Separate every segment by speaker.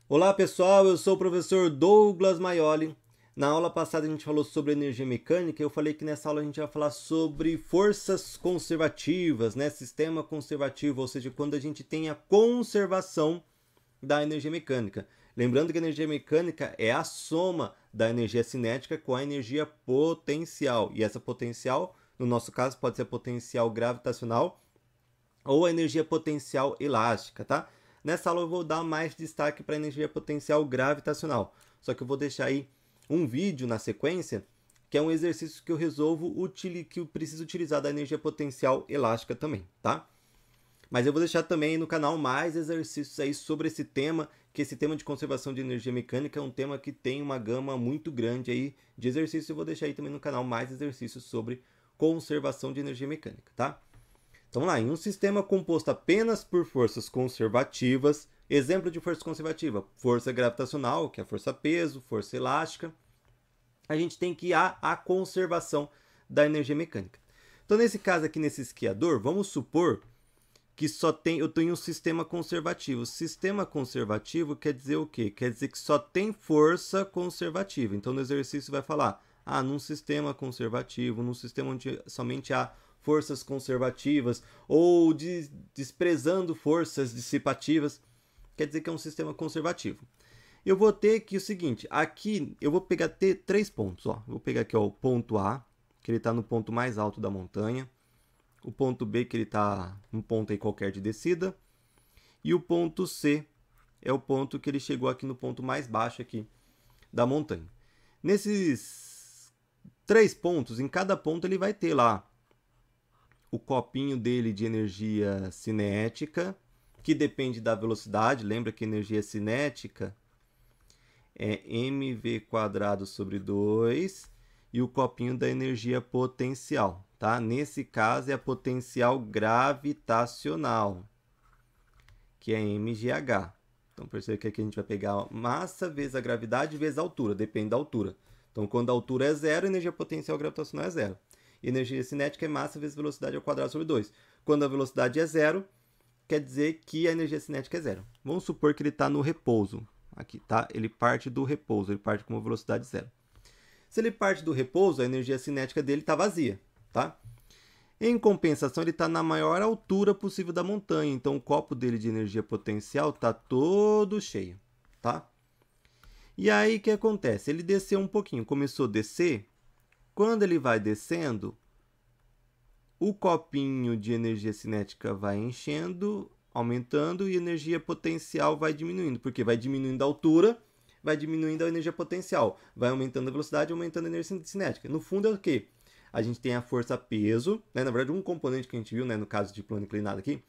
Speaker 1: Olá pessoal, eu sou o professor Douglas Maioli. Na aula passada a gente falou sobre energia mecânica e eu falei que nessa aula a gente vai falar sobre forças conservativas, né? Sistema conservativo, ou seja, quando a gente tem a conservação da energia mecânica. Lembrando que a energia mecânica é a soma da energia cinética com a energia potencial. E essa potencial, no nosso caso, pode ser a potencial gravitacional ou a energia potencial elástica, tá? Nessa aula eu vou dar mais destaque para a energia potencial gravitacional. Só que eu vou deixar aí um vídeo na sequência, que é um exercício que eu resolvo que eu preciso utilizar da energia potencial elástica também, tá? Mas eu vou deixar também no canal mais exercícios aí sobre esse tema, que esse tema de conservação de energia mecânica é um tema que tem uma gama muito grande aí de exercícios. Eu vou deixar aí também no canal mais exercícios sobre conservação de energia mecânica, tá? Então vamos lá, em um sistema composto apenas por forças conservativas, exemplo de força conservativa, força gravitacional, que é a força peso, força elástica, a gente tem que ir à conservação da energia mecânica. Então nesse caso aqui, nesse esquiador, vamos supor que eu tenho um sistema conservativo. Sistema conservativo quer dizer o quê? Quer dizer que só tem força conservativa. Então no exercício vai falar, num sistema conservativo, num sistema onde somente há forças conservativas ou desprezando forças dissipativas, quer dizer que é um sistema conservativo. Eu vou ter que o seguinte, aqui eu vou pegar três pontos. Ó. Vou pegar aqui o ponto A, que ele está no ponto mais alto da montanha. O ponto B, que ele está num ponto aí qualquer de descida. E o ponto C é o ponto que ele chegou aqui no ponto mais baixo aqui da montanha. Nesses três pontos, em cada ponto ele vai ter lá o copinho dele de energia cinética, que depende da velocidade. Lembra que energia cinética é mv² sobre 2 e o copinho da energia potencial, tá? Nesse caso é a potencial gravitacional, que é mgh. Então perceba que aqui a gente vai pegar a massa vezes a gravidade vezes a altura, depende da altura. Então quando a altura é zero, a energia potencial gravitacional é zero. Energia cinética é massa vezes velocidade ao quadrado sobre 2. Quando a velocidade é zero, quer dizer que a energia cinética é zero. Vamos supor que ele está no repouso. Aqui, tá? Ele parte do repouso, ele parte com uma velocidade zero. Se ele parte do repouso, a energia cinética dele está vazia, tá? Em compensação, ele está na maior altura possível da montanha, então o copo dele de energia potencial está todo cheio, tá? E aí o que acontece? Ele desceu um pouquinho, começou a descer. Quando ele vai descendo, o copinho de energia cinética vai enchendo, aumentando, e a energia potencial vai diminuindo, porque vai diminuindo a altura, vai diminuindo a energia potencial, vai aumentando a velocidade, aumentando a energia cinética. No fundo é o quê? A gente tem a força peso, né? Na verdade um componente que a gente viu, né, no caso de plano inclinado aqui,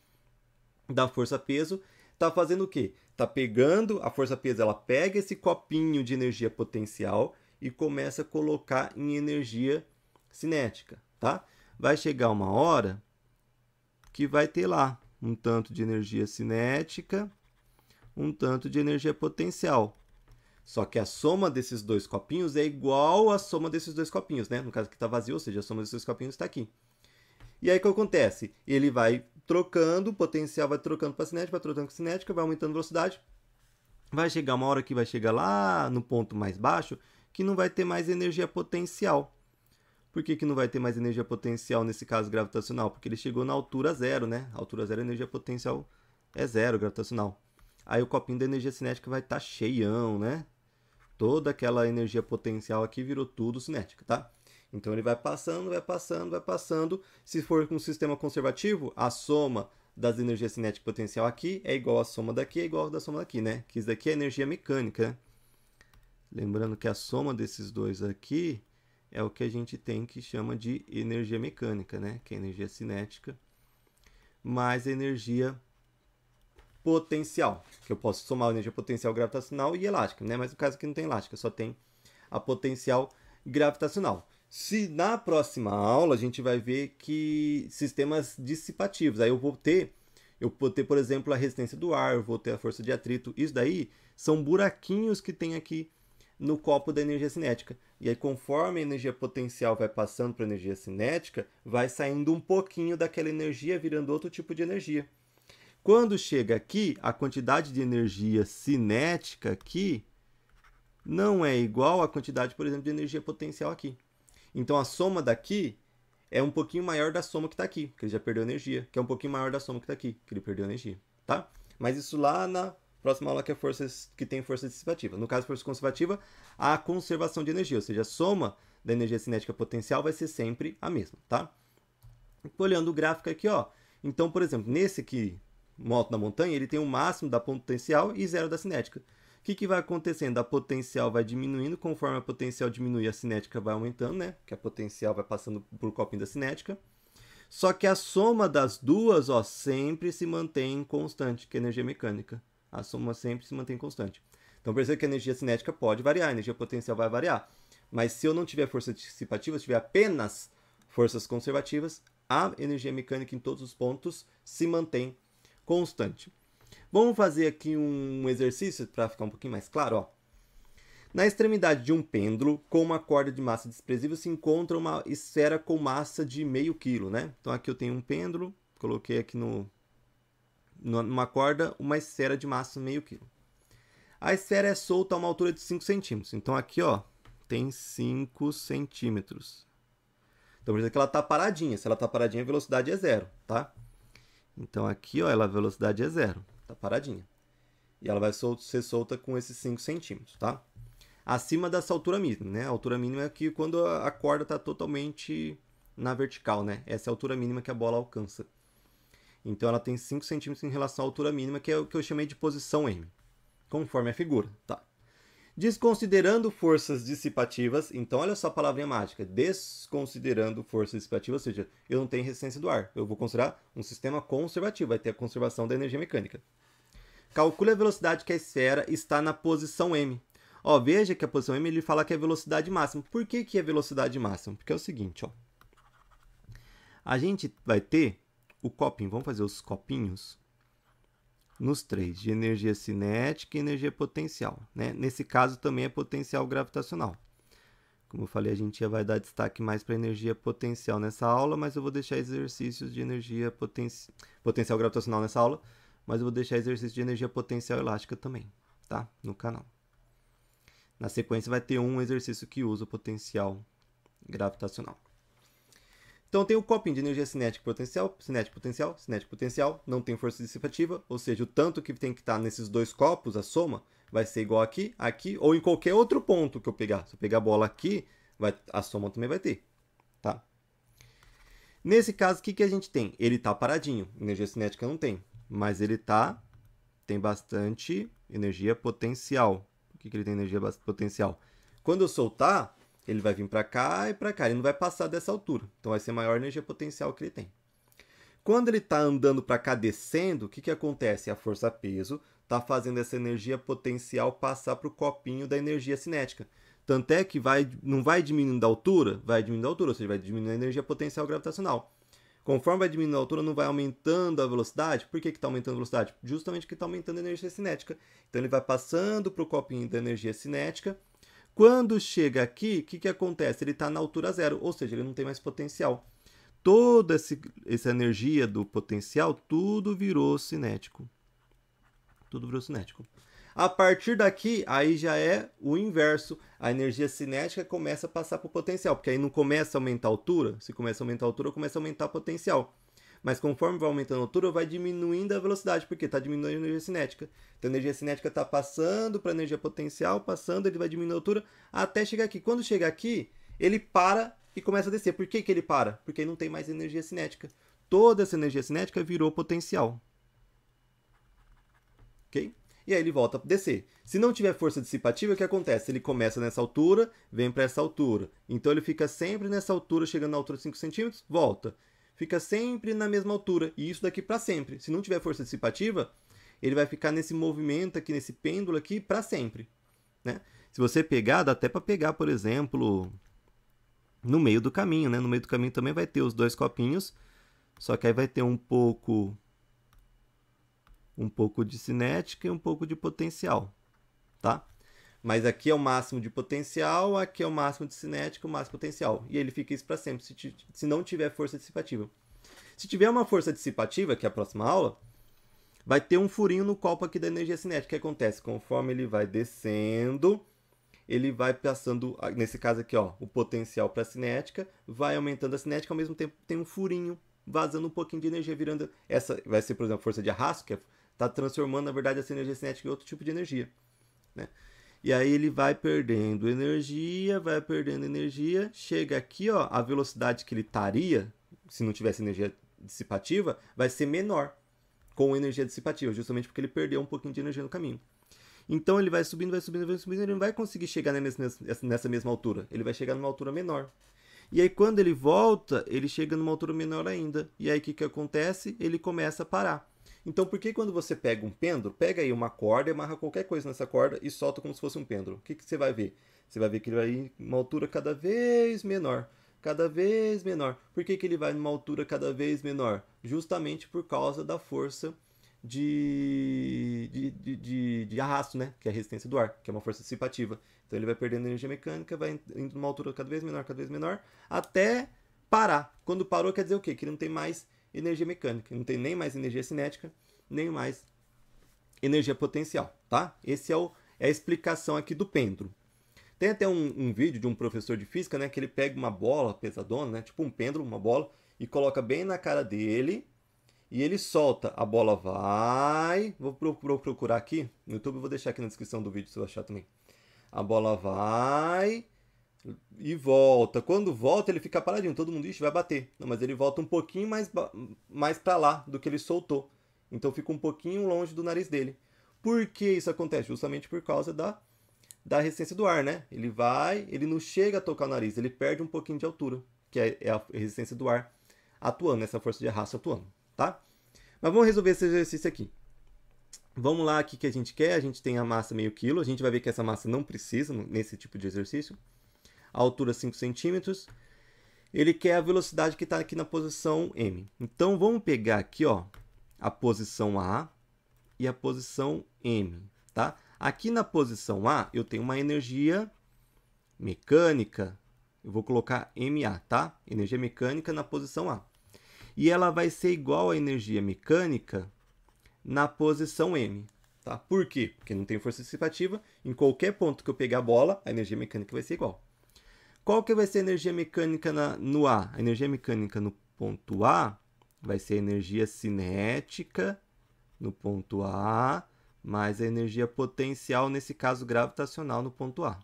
Speaker 1: da força peso, está fazendo o quê? Está pegando, a força peso, ela pega esse copinho de energia potencial e começa a colocar em energia cinética, tá? Vai chegar uma hora que vai ter lá um tanto de energia cinética, um tanto de energia potencial. Só que a soma desses dois copinhos é igual à soma desses dois copinhos, né? No caso que está vazio, ou seja, a soma desses dois copinhos está aqui. E aí o que acontece? Ele vai trocando, o potencial vai trocando para cinética, vai trocando com cinética, vai aumentando a velocidade. Vai chegar uma hora que vai chegar lá no ponto mais baixo que não vai ter mais energia potencial. Por que não vai ter mais energia potencial nesse caso gravitacional? Porque ele chegou na altura zero, né? A altura zero, a energia potencial é zero gravitacional. Aí o copinho da energia cinética vai estar cheião, né? Toda aquela energia potencial aqui virou tudo cinética, tá? Então ele vai passando, vai passando, vai passando. Se for com um sistema conservativo, a soma das energias cinética e potencial aqui é igual à soma daqui, é igual à da soma daqui, né? Que isso daqui é energia mecânica, né? Lembrando que a soma desses dois aqui é o que a gente tem que chama de energia mecânica, né? Que é energia cinética mais energia potencial, que eu posso somar a energia potencial gravitacional e elástica, né? Mas no caso aqui não tem elástica, só tem a potencial gravitacional. Se na próxima aula a gente vai ver que sistemas dissipativos, aí eu vou ter, por exemplo, a resistência do ar, eu vou ter a força de atrito, isso daí são buraquinhos que tem aqui no copo da energia cinética. E aí, conforme a energia potencial vai passando para a energia cinética, vai saindo um pouquinho daquela energia, virando outro tipo de energia. Quando chega aqui, a quantidade de energia cinética aqui não é igual à quantidade, por exemplo, de energia potencial aqui. Então, a soma daqui é um pouquinho maior da soma que está aqui, que ele já perdeu energia, que é um pouquinho maior da soma que está aqui, que ele perdeu energia, tá? Mas isso lá na próxima aula que tem força dissipativa. No caso, força conservativa, a conservação de energia, ou seja, a soma da energia cinética potencial vai ser sempre a mesma, tá? Olhando o gráfico aqui, ó. Então, por exemplo, nesse aqui, moto da montanha, ele tem o máximo da potencial e zero da cinética. O que vai acontecendo? A potencial vai diminuindo, conforme a potencial diminui, a cinética vai aumentando, né? Que a potencial vai passando por copinho da cinética. Só que a soma das duas, ó, sempre se mantém constante, que é a energia mecânica. A soma sempre se mantém constante. Então, perceba que a energia cinética pode variar, a energia potencial vai variar. Mas se eu não tiver força dissipativa, se tiver apenas forças conservativas, a energia mecânica em todos os pontos se mantém constante. Vamos fazer aqui um exercício para ficar um pouquinho mais claro, ó. Na extremidade de um pêndulo com uma corda de massa desprezível se encontra uma esfera com massa de meio quilo, né? Então aqui eu tenho um pêndulo, coloquei aqui numa corda uma esfera de massa meio quilo. A esfera é solta a uma altura de 5 centímetros. Então aqui, ó, tem 5 centímetros. Então, por exemplo, que ela está paradinha. Se ela está paradinha, a velocidade é zero, tá? Então aqui, ó, a velocidade é zero, está paradinha. E ela vai ser solta com esses 5 centímetros, tá? Acima dessa altura mínima, né? A altura mínima é aqui quando a corda está totalmente na vertical, né? Essa é a altura mínima que a bola alcança. Então ela tem 5 centímetros em relação à altura mínima, que é o que eu chamei de posição M, conforme a figura, tá? Desconsiderando forças dissipativas, então olha só a palavrinha mágica, desconsiderando forças dissipativas, ou seja, eu não tenho resistência do ar, eu vou considerar um sistema conservativo, vai ter a conservação da energia mecânica. Calcule a velocidade que a esfera está na posição M. Ó, veja que a posição M ele fala que é velocidade máxima. Por que é velocidade máxima? Porque é o seguinte, ó. A gente vai ter o copinho, vamos fazer os copinhos nos três, de energia cinética e energia potencial, né? Nesse caso também é potencial gravitacional. Como eu falei, a gente já vai dar destaque mais para energia potencial nessa aula, mas eu vou deixar exercícios de energia potencial gravitacional nessa aula, mas eu vou deixar exercícios de energia potencial elástica também, tá? No canal. Na sequência vai ter um exercício que usa o potencial gravitacional. Então tem o copinho de energia cinética potencial, cinética potencial, cinética potencial, não tem força dissipativa, ou seja, o tanto que tem que estar nesses dois copos, a soma, vai ser igual aqui, aqui, ou em qualquer outro ponto que eu pegar. Se eu pegar a bola aqui, a soma também vai ter, tá? Nesse caso, o que a gente tem? Ele está paradinho, energia cinética não tem, mas ele tem bastante energia potencial. Por que ele tem energia potencial? Quando eu soltar, ele vai vir para cá e para cá. Ele não vai passar dessa altura. Então, vai ser a maior energia potencial que ele tem. Quando ele está andando para cá, descendo, o que acontece? A força-peso está fazendo essa energia potencial passar para o copinho da energia cinética. Tanto é que não vai diminuindo a altura? Vai diminuindo a altura, ou seja, vai diminuindo a energia potencial gravitacional. Conforme vai diminuindo a altura, não vai aumentando a velocidade. Por que está aumentando a velocidade? Justamente porque está aumentando a energia cinética. Então, ele vai passando para o copinho da energia cinética. Quando chega aqui, o que acontece? Ele está na altura zero, ou seja, ele não tem mais potencial. Toda essa energia do potencial, tudo virou cinético. Tudo virou cinético. A partir daqui, aí já é o inverso. A energia cinética começa a passar para o potencial, porque aí não começa a aumentar a altura. Se começa a aumentar a altura, começa a aumentar o potencial. Mas conforme vai aumentando a altura, vai diminuindo a velocidade, porque está diminuindo a energia cinética. Então a energia cinética está passando para a energia potencial, passando, ele vai diminuindo a altura, até chegar aqui. Quando chegar aqui, ele para e começa a descer. Por que ele para? Porque não tem mais energia cinética. Toda essa energia cinética virou potencial. Ok? E aí ele volta a descer. Se não tiver força dissipativa, o que acontece? Ele começa nessa altura, vem para essa altura. Então ele fica sempre nessa altura, chegando na altura de 5 centímetros, volta. Fica sempre na mesma altura, e isso daqui para sempre. Se não tiver força dissipativa, ele vai ficar nesse movimento aqui, nesse pêndulo aqui, para sempre, né? Se você pegar, dá até para pegar, por exemplo, no meio do caminho, né? No meio do caminho também vai ter os dois copinhos, só que aí vai ter um pouco de cinética e um pouco de potencial, tá? Mas aqui é o máximo de potencial, aqui é o máximo de cinética, o máximo de potencial. E ele fica isso para sempre, se não tiver força dissipativa. Se tiver uma força dissipativa, que é a próxima aula, vai ter um furinho no copo aqui da energia cinética. O que acontece? Conforme ele vai descendo, ele vai passando, nesse caso aqui, ó, o potencial para a cinética, vai aumentando a cinética, ao mesmo tempo tem um furinho vazando um pouquinho de energia, virando, essa vai ser, por exemplo, força de arrasto, que está transformando, na verdade, essa energia cinética em outro tipo de energia, né? E aí ele vai perdendo energia, chega aqui, ó, a velocidade que ele estaria, se não tivesse energia dissipativa, vai ser menor com energia dissipativa, justamente porque ele perdeu um pouquinho de energia no caminho. Então ele vai subindo, ele não vai conseguir chegar nessa mesma altura, ele vai chegar numa altura menor. E aí quando ele volta, ele chega numa altura menor ainda. E aí o que acontece? Ele começa a parar. Então por que quando você pega um pêndulo, pega aí uma corda, amarra qualquer coisa nessa corda e solta como se fosse um pêndulo. O que você vai ver? Você vai ver que ele vai ir numa altura cada vez menor. Cada vez menor. Por que ele vai numa altura cada vez menor? Justamente por causa da força de arrasto, né? Que é a resistência do ar, que é uma força dissipativa. Então ele vai perdendo energia mecânica, vai indo numa altura cada vez menor, até parar. Quando parou, quer dizer o quê? Que não tem mais energia mecânica, não tem nem mais energia cinética, nem mais energia potencial, tá? Esse é a explicação aqui do pêndulo. Tem até um vídeo de um professor de física, né? Que ele pega uma bola pesadona, né? Tipo um pêndulo, uma bola, e coloca bem na cara dele. E ele solta, a bola vai... Vou procurar aqui, no YouTube eu vou deixar aqui na descrição do vídeo se eu achar também. A bola vai e volta. Quando volta ele fica paradinho, todo mundo diz vai bater. Não, mas ele volta um pouquinho mais para lá do que ele soltou. Então fica um pouquinho longe do nariz dele. Por que isso acontece? Justamente por causa da resistência do ar, né? Ele não chega a tocar o nariz, ele perde um pouquinho de altura, que é a resistência do ar atuando, essa força de arrasto atuando. Tá? Mas vamos resolver esse exercício aqui. Vamos lá, o que a gente quer? A gente tem a massa meio quilo. A gente vai ver que essa massa não precisa nesse tipo de exercício. A altura 5 centímetros. Ele quer a velocidade que está aqui na posição M. Então, vamos pegar aqui, ó, a posição A e a posição M. Tá? Aqui na posição A, eu tenho uma energia mecânica. Eu vou colocar MA, tá? Energia mecânica na posição A. E ela vai ser igual à energia mecânica na posição M. Tá? Por quê? Porque não tem força dissipativa. Em qualquer ponto que eu pegar a bola, a energia mecânica vai ser igual. Qual que vai ser a energia mecânica no A? A energia mecânica no ponto A vai ser a energia cinética no ponto A, mais a energia potencial, nesse caso gravitacional, no ponto A.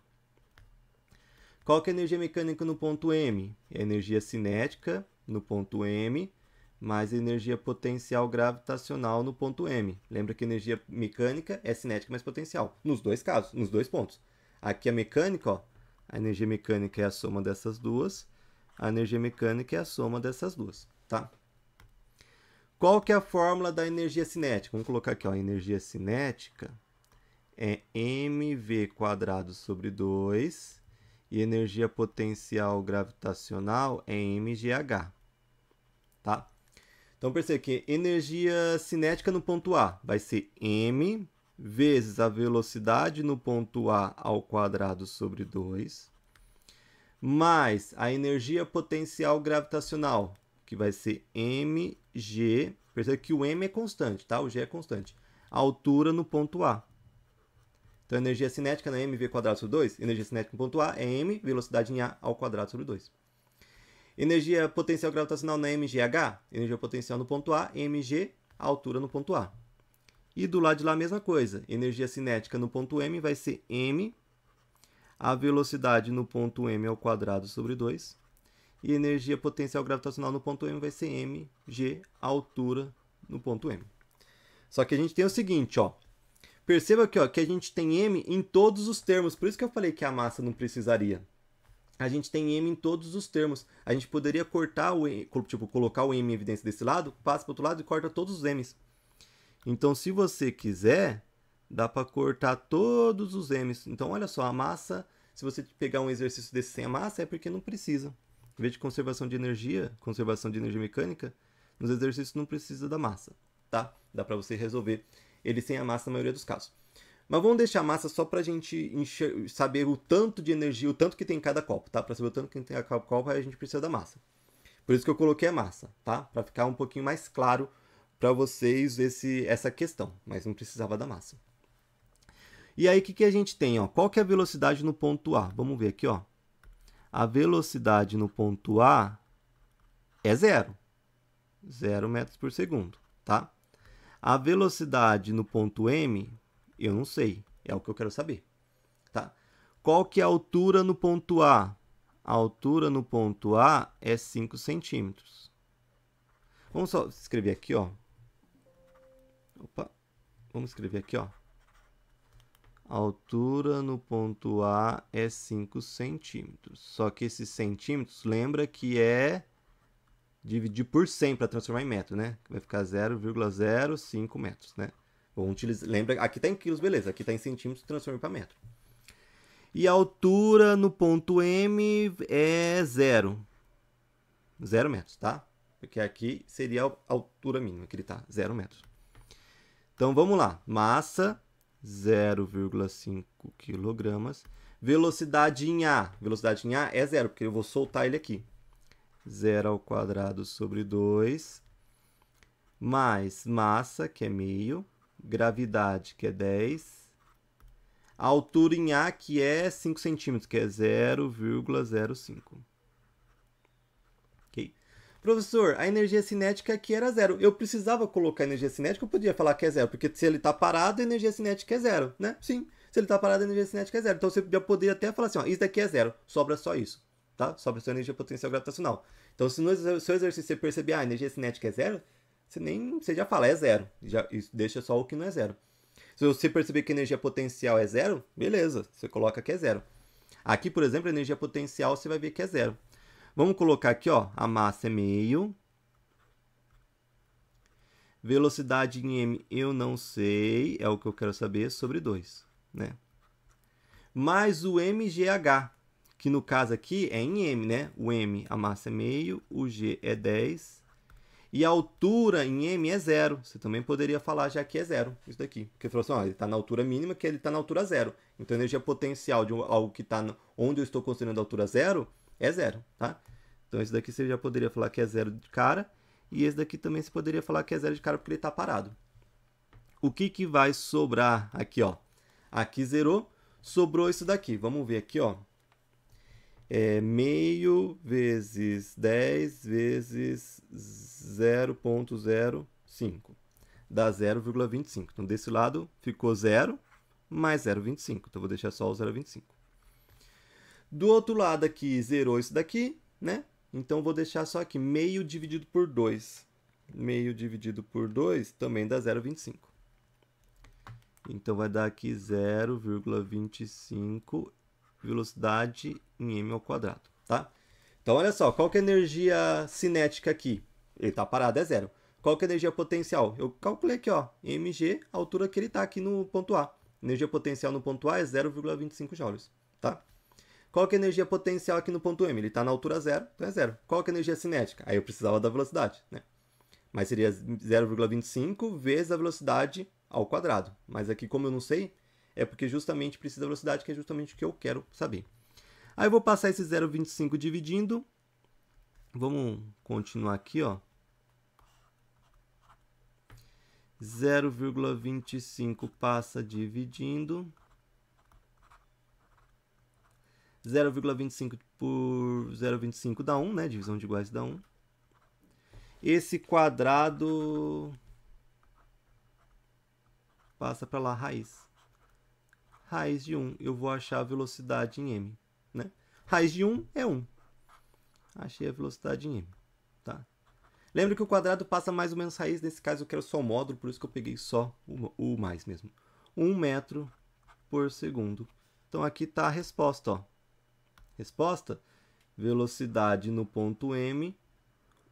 Speaker 1: Qual que é a energia mecânica no ponto M? É a energia cinética no ponto M, mais energia potencial gravitacional no ponto M. Lembra que energia mecânica é cinética mais potencial, nos dois casos, nos dois pontos. Aqui a mecânica, ó, a energia mecânica é a soma dessas duas, a energia mecânica é a soma dessas duas, tá? Qual que é a fórmula da energia cinética? Vamos colocar aqui, ó, a energia cinética é mv² sobre 2 e energia potencial gravitacional é mgh, tá? Então, perceba que energia cinética no ponto A vai ser m vezes a velocidade no ponto A ao quadrado sobre 2, mais a energia potencial gravitacional, que vai ser mg. Perceba que o m é constante, tá? O g é constante. A altura no ponto A. Então, energia cinética na mv² sobre 2, energia cinética no ponto A é m, velocidade em A ao quadrado sobre 2. Energia potencial gravitacional na MGH, energia potencial no ponto A, mg, a altura no ponto A. E do lado de lá a mesma coisa, energia cinética no ponto M vai ser m, a velocidade no ponto M ao quadrado sobre 2. E energia potencial gravitacional no ponto M vai ser mg, a altura no ponto M. Só que a gente tem o seguinte, ó. Perceba aqui, ó, que a gente tem m em todos os termos, por isso que eu falei que a massa não precisaria. A gente tem m em todos os termos. A gente poderia cortar o m, tipo, colocar o m em evidência desse lado, passa para o outro lado e corta todos os m's. Então, se você quiser, dá para cortar todos os m's. Então, olha só, a massa, se você pegar um exercício desse sem a massa, é porque não precisa. Em vez de conservação de energia mecânica, nos exercícios não precisa da massa, tá? Dá para você resolver ele sem a massa na maioria dos casos. Mas vamos deixar a massa só para a gente saber o tanto de energia, o tanto que tem em cada copo, tá? Para saber o tanto que tem em cada copo, aí a gente precisa da massa. Por isso que eu coloquei a massa, tá? Para ficar um pouquinho mais claro para vocês essa questão, mas não precisava da massa. E aí, o que a gente tem? Ó? Qual que é a velocidade no ponto A? Vamos ver aqui. Ó. A velocidade no ponto A é 0. 0 metros por segundo. Tá? A velocidade no ponto M, eu não sei. É o que eu quero saber. Tá? Qual que é a altura no ponto A? A altura no ponto A é 5 centímetros. Vamos só escrever aqui, ó. Opa. Vamos escrever aqui, ó. A altura no ponto A é 5 centímetros. Só que esses centímetros, lembra que é dividir por 100 para transformar em metro, né? Vai ficar 0,05 metros, né? Vamos utilizar, lembra, aqui está em quilos, beleza. Aqui está em centímetros, transforma para metro. E a altura no ponto M é 0. 0 metros, tá? Porque aqui seria a altura mínima que ele está, 0 metros. Então, vamos lá. Massa, 0,5 kg. Velocidade em A. Velocidade em A é 0, porque eu vou soltar ele aqui. 0 ao quadrado sobre 2. Mais massa, que é meio. Gravidade, que é 10. A altura em A, que é 5 centímetros, que é 0,05. Ok? Professor, a energia cinética aqui era 0. Eu precisava colocar energia cinética, eu podia falar que é 0, porque se ele está parado, a energia cinética é 0, né? Sim, se ele está parado, a energia cinética é 0. Então, você já poderia até falar assim, ó, isso daqui é 0, sobra só isso, tá? Sobra só a energia potencial gravitacional. Então, se no seu exercício você perceber, a energia cinética é 0, você já fala, é 0, deixa só o que não é 0. Se você perceber que a energia potencial é 0, beleza, você coloca que é 0. Aqui, por exemplo, a energia potencial você vai ver que é 0. Vamos colocar aqui, ó, a massa é meio. Velocidade em m eu não sei, é o que eu quero saber, sobre 2, né? Mais o mgh, que no caso aqui é em m, né? O m, a massa é meio, o g é 10. E a altura em m é 0. Você também poderia falar já que é 0, isso daqui. Porque falou assim, ó, ele está na altura mínima, que ele está na altura 0. Então, a energia potencial de algo que está onde eu estou considerando a altura 0 é 0, tá? Então, esse daqui você já poderia falar que é 0 de cara. E esse daqui também você poderia falar que é 0 de cara porque ele está parado. O que vai sobrar aqui, ó? Aqui zerou, sobrou isso daqui. Vamos ver aqui, ó. É meio vezes 10 vezes 0,05. Dá 0,25. Então, desse lado ficou 0 mais 0,25. Então, vou deixar só o 0,25. Do outro lado aqui, zerou isso daqui, né? Então, vou deixar só aqui, meio dividido por 2. Meio dividido por 2 também dá 0,25. Então, vai dar aqui 0,25 velocidade em m ao quadrado, tá? Então, olha só, qual que é a energia cinética aqui? Ele está parado, é 0. Qual que é a energia potencial? Eu calculei aqui, ó, mg, a altura que ele está aqui no ponto A. Energia potencial no ponto A é 0,25 joules, tá? Qual que é a energia potencial aqui no ponto M? Ele está na altura 0, então é 0. Qual que é a energia cinética? Aí eu precisava da velocidade, né? Mas seria 0,25 vezes a velocidade ao quadrado. Mas aqui, como eu não sei, é porque justamente precisa da velocidade, que é justamente o que eu quero saber. Aí eu vou passar esse 0,25 dividindo. Vamos continuar aqui, ó. 0,25 passa dividindo. 0,25 por 0,25 dá 1, né? Divisão de iguais dá 1. Esse quadrado passa para lá, raiz. Raiz de 1, eu vou achar a velocidade em m, né? Raiz de 1 é 1. Achei a velocidade em m, tá? Lembra que o quadrado passa mais ou menos raiz, nesse caso eu quero só o módulo, por isso que eu peguei só o mais mesmo. 1 metro por segundo. Então, aqui está a resposta, ó. Resposta, velocidade no ponto M,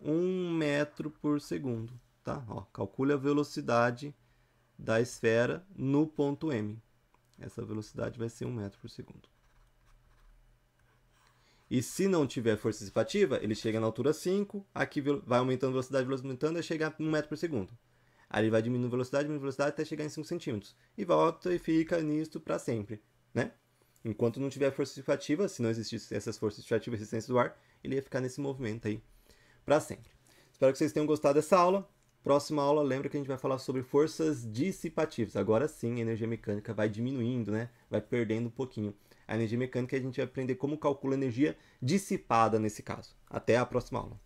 Speaker 1: 1 metro por segundo, tá? Ó, calcule a velocidade da esfera no ponto M. Essa velocidade vai ser 1 metro por segundo. E se não tiver força dissipativa, ele chega na altura 5, aqui vai aumentando a velocidade, aumentando, e chega a 1 metro por segundo. Aí ele vai diminuindo a velocidade até chegar em 5 centímetros. E volta e fica nisto para sempre, né? Enquanto não tiver força dissipativa, se não existisse essas forças dissipativas e resistência do ar, ele ia ficar nesse movimento aí para sempre. Espero que vocês tenham gostado dessa aula. Próxima aula, lembra que a gente vai falar sobre forças dissipativas. Agora sim, a energia mecânica vai diminuindo, né? Vai perdendo um pouquinho. A energia mecânica a gente vai aprender como calcula a energia dissipada nesse caso. Até a próxima aula.